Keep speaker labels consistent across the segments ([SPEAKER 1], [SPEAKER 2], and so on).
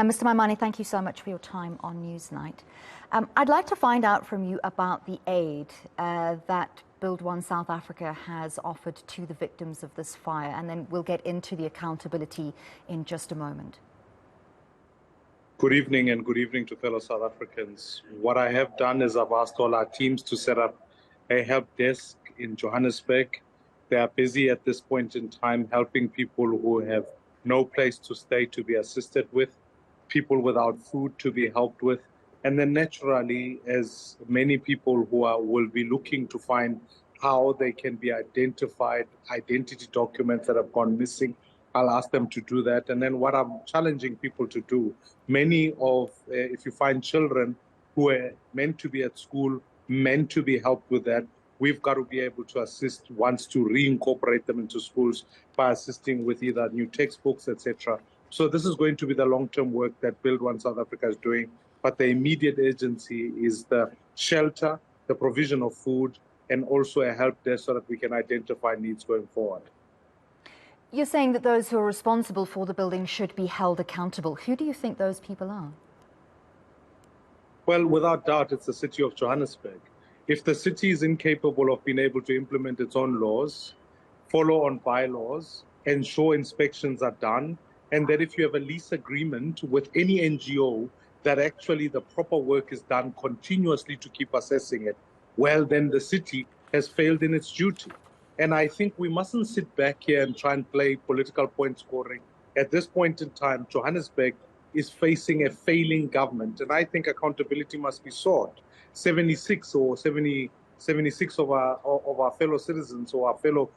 [SPEAKER 1] Mr. Maimane, thank you so much for your time on Newsnight. I'd like to find out from you about the aid that Build One South Africa has offered to the victims of this fire, and then we'll get into the accountability in just a moment.
[SPEAKER 2] Good evening, and good evening to fellow South Africans. What I have done is I've asked all our teams to set up a help desk in Johannesburg. They are busy at this point in time helping people who have no place to stay to be assisted with, people without food to be helped with, and then naturally, as many people who will be looking to find how they can be identified, identity documents that have gone missing, I'll ask them to do that. And then what I'm challenging people to do, many of, if you find children who are meant to be at school, meant to be helped with that, we've got to be able to assist once to reincorporate them into schools by assisting with either new textbooks, etc. So this is going to be the long-term work that Build One South Africa is doing. But the immediate urgency is the shelter, the provision of food, and also a help desk so that we can identify needs going forward.
[SPEAKER 1] You're saying that those who are responsible for the building should be held accountable. Who do you think those people are?
[SPEAKER 2] Well, without doubt, it's the city of Johannesburg. If the city is incapable of being able to implement its own laws, follow on bylaws, ensure inspections are done, and that if you have a lease agreement with any NGO, that actually the proper work is done continuously to keep assessing it, well, then the city has failed in its duty. And I think we mustn't sit back here and try and play political point scoring. At this point in time, Johannesburg is facing a failing government, and I think accountability must be sought. 76 of our fellow citizens or our fellow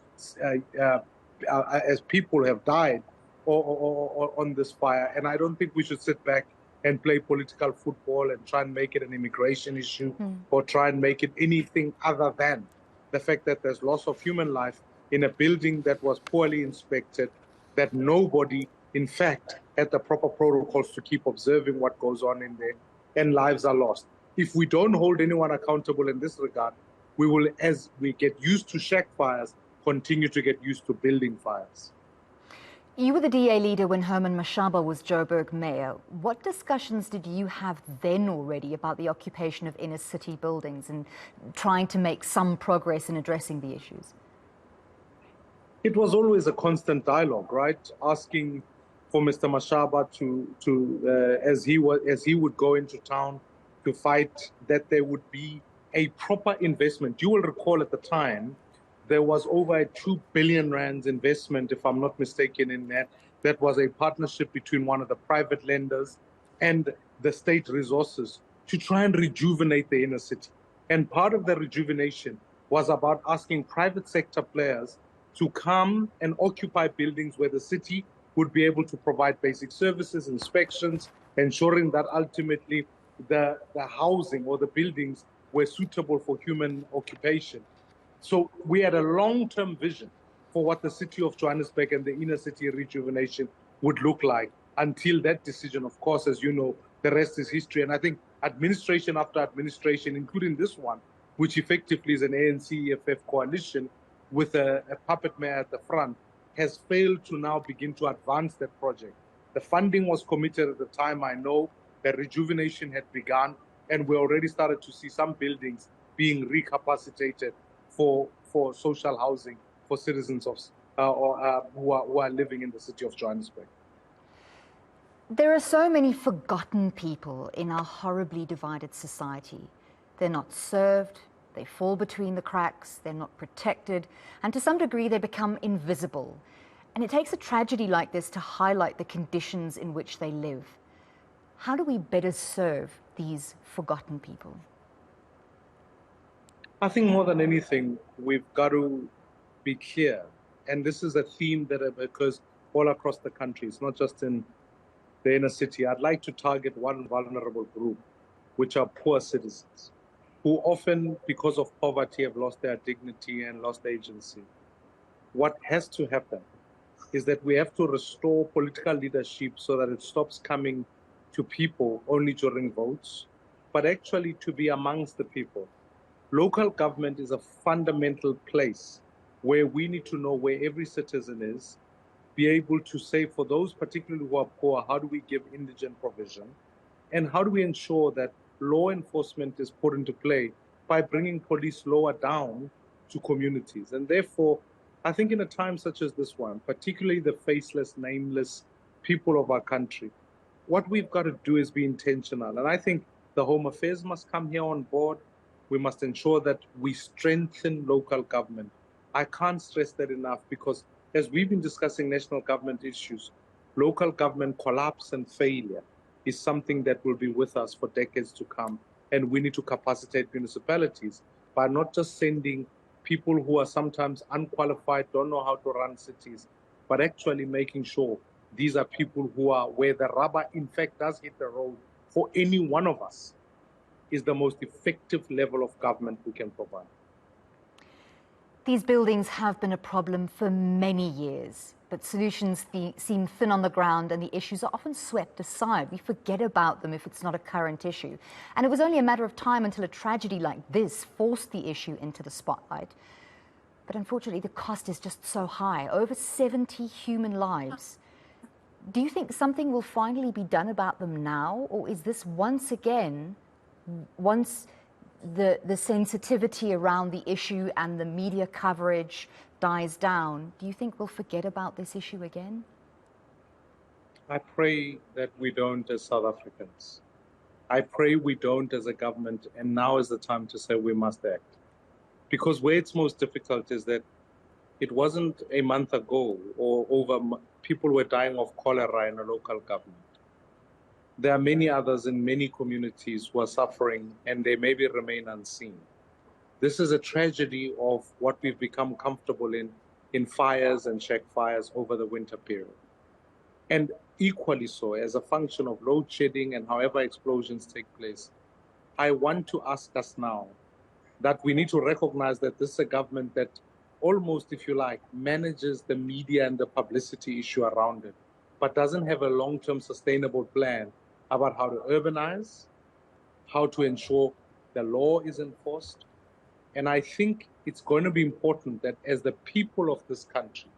[SPEAKER 2] as people have died on this fire, and I don't think we should sit back and play political football and try and make it an immigration issue or try and make it anything other than the fact that there's loss of human life in a building that was poorly inspected, that nobody, in fact, had the proper protocols to keep observing what goes on in there, and lives are lost. If we don't hold anyone accountable in this regard, we will, as we get used to shack fires, continue to get used to building fires.
[SPEAKER 1] You were the DA leader when Herman Mashaba was Joburg mayor. What discussions did you have then already about the occupation of inner city buildings and trying to make some progress in addressing the issues?
[SPEAKER 2] It was always a constant dialogue, right? Asking for Mr. Mashaba as he would go into town to fight, that there would be a proper investment. You will recall at the time, there was over a 2 billion rands investment, if I'm not mistaken, in that. That was a partnership between one of the private lenders and the state resources to try and rejuvenate the inner city. And part of the rejuvenation was about asking private sector players to come and occupy buildings where the city would be able to provide basic services, inspections, ensuring that ultimately the housing or the buildings were suitable for human occupation. So we had a long-term vision for what the city of Johannesburg and the inner city rejuvenation would look like. Until that decision, of course, as you know, the rest is history. And I think administration after administration, including this one, which effectively is an ANC-EFF coalition with a puppet mayor at the front, has failed to now begin to advance that project. The funding was committed at the time. I know that rejuvenation had begun, and we already started to see some buildings being recapacitated for social housing for citizens of who are living in the city of Johannesburg.
[SPEAKER 1] There are so many forgotten people in our horribly divided society. They're not served, they fall between the cracks, they're not protected, and to some degree they become invisible. And it takes a tragedy like this to highlight the conditions in which they live. How do we better serve these forgotten people?
[SPEAKER 2] I think more than anything, we've got to be clear. And this is a theme that occurs all across the country. It's not just in the inner city. I'd like to target one vulnerable group, which are poor citizens, who often, because of poverty, have lost their dignity and lost agency. What has to happen is that we have to restore political leadership so that it stops coming to people only during votes, but actually to be amongst the people. Local government is a fundamental place where we need to know where every citizen is, be able to say for those particularly who are poor, how do we give indigent provision? And how do we ensure that law enforcement is put into play by bringing police lower down to communities? And therefore, I think in a time such as this one, particularly the faceless, nameless people of our country, what we've got to do is be intentional. And I think the Home Affairs must come here on board. We must ensure that we strengthen local government. I can't stress that enough, because as we've been discussing national government issues, local government collapse and failure is something that will be with us for decades to come. And we need to capacitate municipalities by not just sending people who are sometimes unqualified, don't know how to run cities, but actually making sure these are people who are where the rubber, in fact, does hit the road for any one of us, is the most effective level of government we can provide.
[SPEAKER 1] These buildings have been a problem for many years, but solutions seem thin on the ground and the issues are often swept aside. We forget about them if it's not a current issue. And it was only a matter of time until a tragedy like this forced the issue into the spotlight. But unfortunately, the cost is just so high, over 70 human lives. Do you think something will finally be done about them now? Or is this once again, once the sensitivity around the issue and the media coverage dies down, do you think we'll forget about this issue again?
[SPEAKER 2] I pray that we don't as South Africans. I pray we don't as a government, and now is the time to say we must act. Because where it's most difficult is that it wasn't a month ago or people were dying of cholera in a local government. There are many others in many communities who are suffering, and they maybe remain unseen. This is a tragedy of what we've become comfortable in fires and shack fires over the winter period. And equally so, as a function of load shedding and however explosions take place, I want to ask us now that we need to recognize that this is a government that almost, if you like, manages the media and the publicity issue around it, but doesn't have a long-term sustainable plan about how to urbanize, how to ensure the law is enforced. And I think it's going to be important that as the people of this country,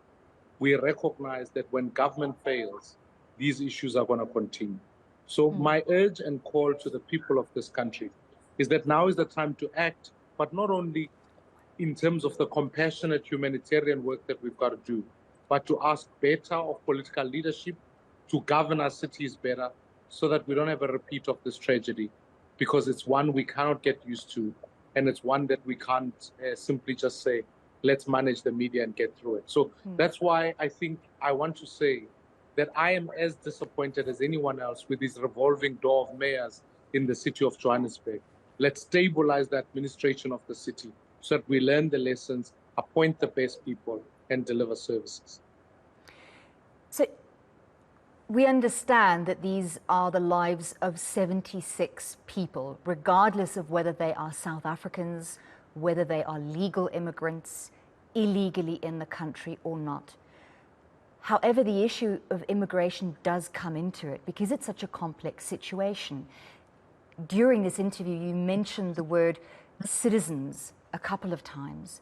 [SPEAKER 2] we recognize that when government fails, these issues are going to continue. So my urge and call to the people of this country is that now is the time to act, but not only in terms of the compassionate humanitarian work that we've got to do, but to ask better of political leadership to govern our cities better so that we don't have a repeat of this tragedy, because it's one we cannot get used to, and it's one that we can't simply just say, let's manage the media and get through it. So that's why I think I want to say that I am as disappointed as anyone else with this revolving door of mayors in the city of Johannesburg. Let's stabilize the administration of the city so that we learn the lessons, appoint the best people, and deliver services.
[SPEAKER 1] So we understand that these are the lives of 76 people, regardless of whether they are South Africans, whether they are legal immigrants, illegally in the country or not. However, the issue of immigration does come into it because it's such a complex situation. During this interview, you mentioned the word citizens a couple of times,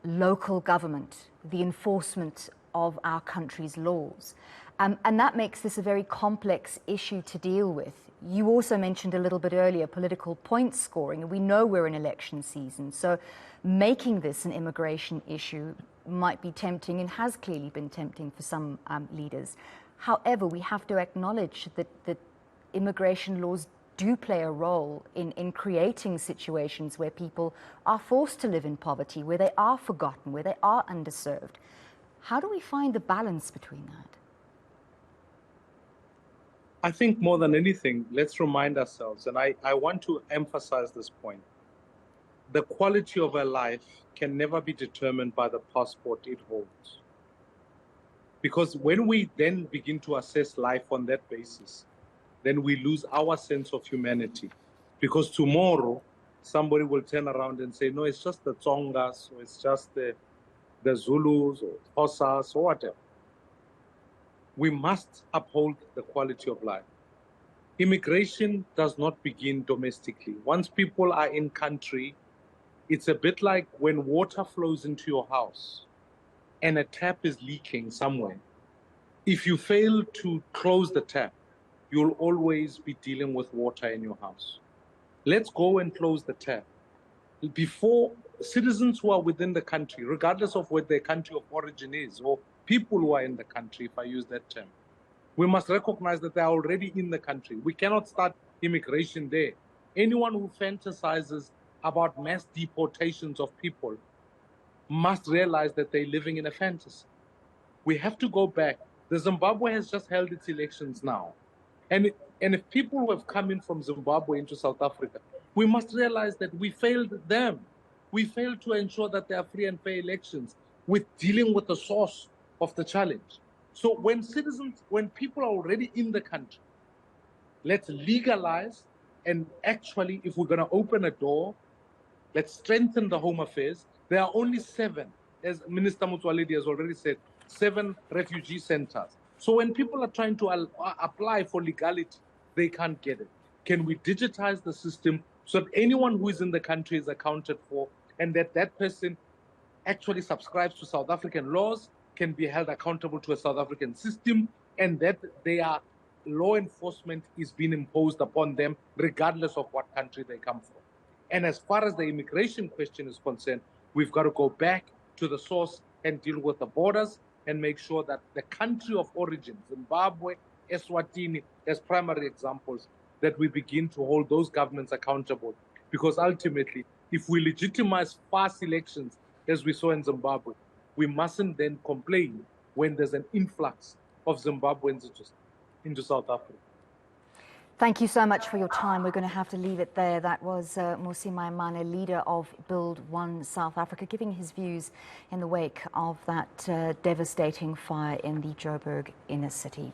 [SPEAKER 1] local government, the enforcement of our country's laws. And that makes this a very complex issue to deal with. You also mentioned a little bit earlier political point scoring, and we know we're in election season. So making this an immigration issue might be tempting and has clearly been tempting for some leaders. However, we have to acknowledge that immigration laws do play a role in creating situations where people are forced to live in poverty, where they are forgotten, where they are underserved. How do we find the balance between that?
[SPEAKER 2] I think more than anything, let's remind ourselves, and I want to emphasize this point. The quality of a life can never be determined by the passport it holds. Because when we then begin to assess life on that basis, then we lose our sense of humanity. Because tomorrow, somebody will turn around and say, no, it's just the Tsongas, or it's just the Zulus, or Xhosas, or whatever. We must uphold the quality of life. Immigration does not begin domestically. Once people are in country, it's a bit like when water flows into your house and a tap is leaking somewhere. if you fail to close the tap, you'll always be dealing with water in your house. Let's go and close the tap. Before, citizens who are within the country, regardless of what their country of origin is, or people who are in the country, if I use that term, we must recognize that they are already in the country. We cannot start immigration there. Anyone who fantasizes about mass deportations of people must realize that they're living in a fantasy. We have to go back. The Zimbabwe has just held its elections now. And if people who have come in from Zimbabwe into South Africa, we must realize that we failed them. We failed to ensure that there are free and fair elections with dealing with the source of the challenge. So when people are already in the country, let's legalize, and actually, if we're going to open a door, let's strengthen the Home Affairs. There are only 7, as Minister Motsoaledi has already said, 7 refugee centers. So when people are trying to apply for legality, they can't get it. Can we digitize the system so that anyone who is in the country is accounted for, and that person actually subscribes to South African laws, can be held accountable to a South African system, and that their law enforcement is being imposed upon them regardless of what country they come from. And as far as the immigration question is concerned, we've got to go back to the source and deal with the borders and make sure that the country of origin, Zimbabwe, Eswatini, as primary examples, that we begin to hold those governments accountable. Because ultimately, if we legitimize fast elections, as we saw in Zimbabwe, we mustn't then complain when there's an influx of Zimbabweans into South Africa.
[SPEAKER 1] Thank you so much for your time. We're going to have to leave it there. That was Mmusi Maimane, leader of Build One South Africa, giving his views in the wake of that devastating fire in the Joburg inner city.